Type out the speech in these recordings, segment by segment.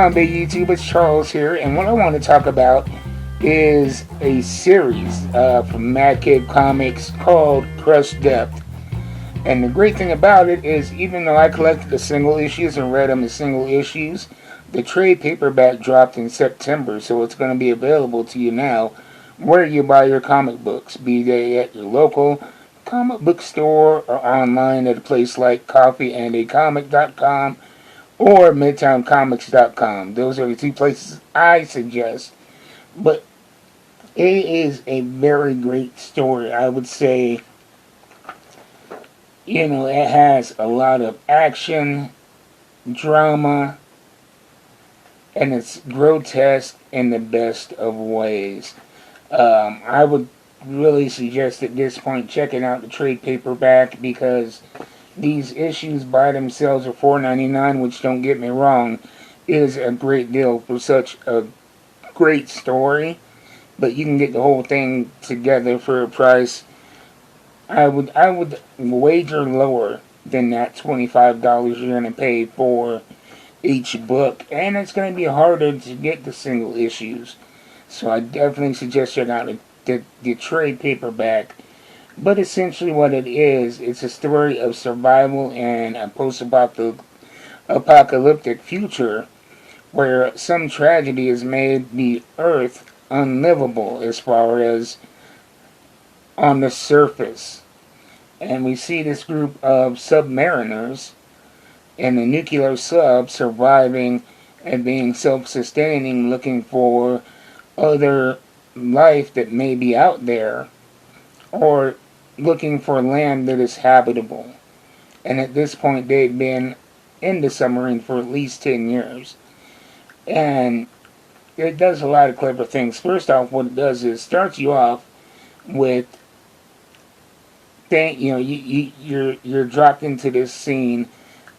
on, big YouTube? It's Charles here, and what I want to talk about is a series from Mad Kid Comics called Crush Depth. And the great thing about it is, even though I collected the single issues and read them as single issues, the trade paperback dropped in September, so it's going to be available to you now where you buy your comic books, be they at your local comic book store or online at a place like coffeeandacomic.com or midtowncomics.com. Those are the two places I suggest. But it is a very great story. I would say, it has a lot of action, drama, and it's grotesque in the best of ways. I would really suggest at this point checking out the trade paperback because these issues by themselves are $4.99, which, don't get me wrong, is a great deal for such a great story. But you can get the whole thing together for a price. I would wager lower than that $25 you're going to pay for each book, and it's going to be harder to get the single issues. So I definitely suggest checking out the trade paperback. But essentially what it is, it's a story of survival in a post-apocalyptic future where some tragedy has made the earth unlivable as far as on the surface. And we see this group of submariners in a nuclear sub surviving and being self-sustaining, looking for other life that may be out there, or looking for land that is habitable. And at this point, they've been in the submarine for at least 10 years. And it does a lot of clever things. First off, what it does is starts you off with you're dropped into this scene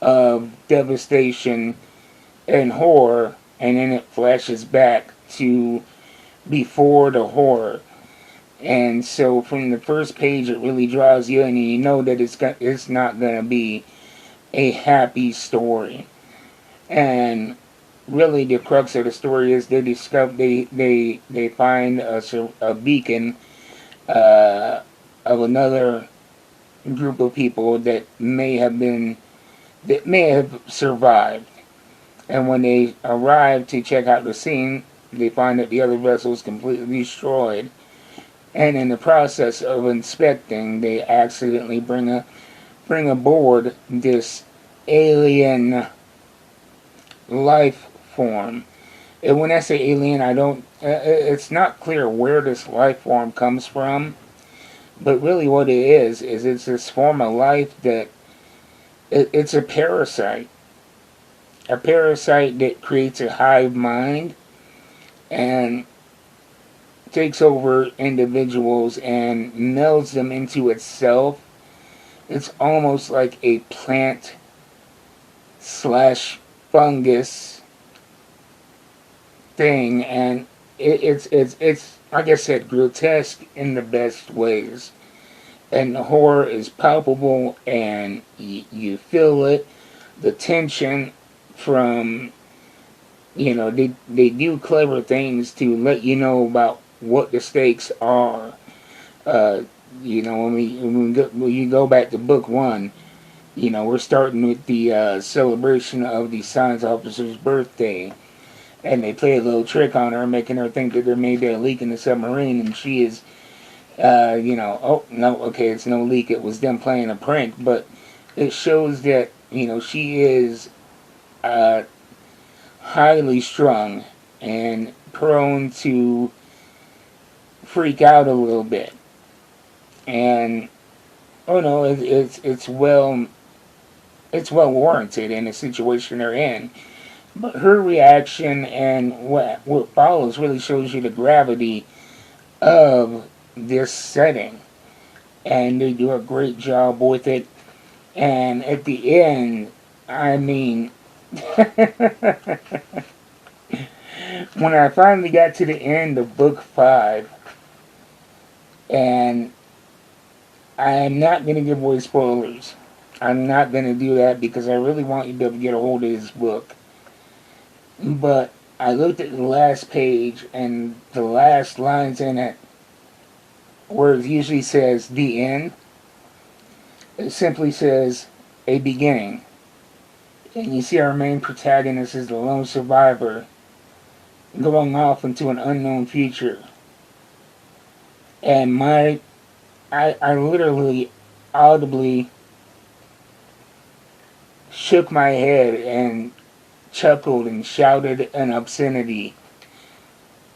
of devastation and horror, and then it flashes back to before the horror. And so from the first page, it really draws you in, and you know that it's not going to be a happy story. And really, the crux of the story is they find a beacon of another group of people that may have survived. And when they arrive to check out the scene, they find that the other vessel is completely destroyed. And in the process of inspecting, they accidentally bring aboard this alien life form. And when I say alien, it's not clear where this life form comes from. But really what it is it's this form of life that it's a parasite. A parasite that creates a hive mind and takes over individuals and melds them into itself. It's almost like a plant slash fungus thing, and it's like I said, grotesque in the best ways. And the horror is palpable, and you feel it. The tension from, they do clever things to let you know about what the stakes are. When you go back to book one, we're starting with the celebration of the science officer's birthday. And they play a little trick on her, making her think that there may be a leak in the submarine, and she is, oh, no, okay, it's no leak, it was them playing a prank. But it shows that, she is highly strung and prone to freak out a little bit. And, oh no, it's well warranted in the situation they're in. But her reaction and what follows really shows you the gravity of this setting. And they do a great job with it. And at the end, I mean, when I finally got to the end of book 5, and I am not going to give away spoilers. I'm not going to do that because I really want you to be able to get a hold of this book. But I looked at the last page, and the last lines in it, where it usually says the end, it simply says a beginning. And you see our main protagonist is the lone survivor going off into an unknown future. And I literally audibly shook my head and chuckled and shouted an obscenity,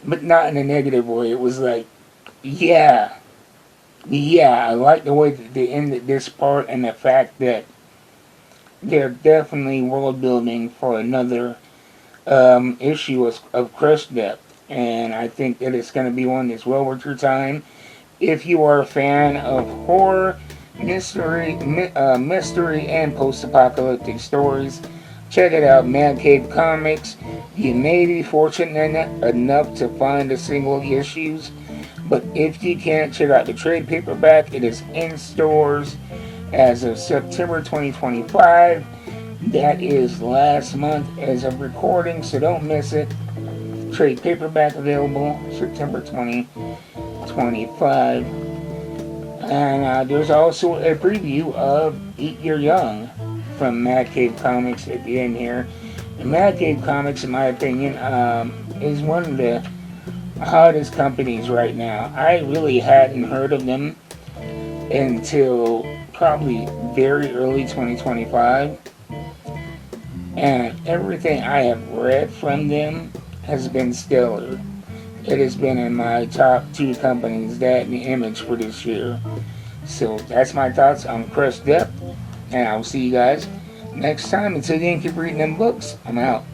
but not in a negative way. It was like, yeah, I like the way that they ended this part, and the fact that they're definitely world building for another issue of Crush Depth. And I think that it's going to be one that's well worth your time. If you are a fan of horror, mystery, and post-apocalyptic stories, check it out, Man Cave Comics. You may be fortunate enough to find the single issues, but if you can't, check out the trade paperback. It is in stores as of September 2025. That is last month as of recording, so don't miss it. Trade paperback available September 2025. And there's also a preview of Eat Your Young from Mad Cave Comics at the end here. And Mad Cave Comics, in my opinion, is one of the hottest companies right now. I really hadn't heard of them until probably very early 2025. And everything I have read from them has been stellar. It has been in my top 2 companies, that and the Image, for this year. So that's my thoughts on Crush Depth, and I'll see you guys next time. Until then, keep reading them books. I'm out.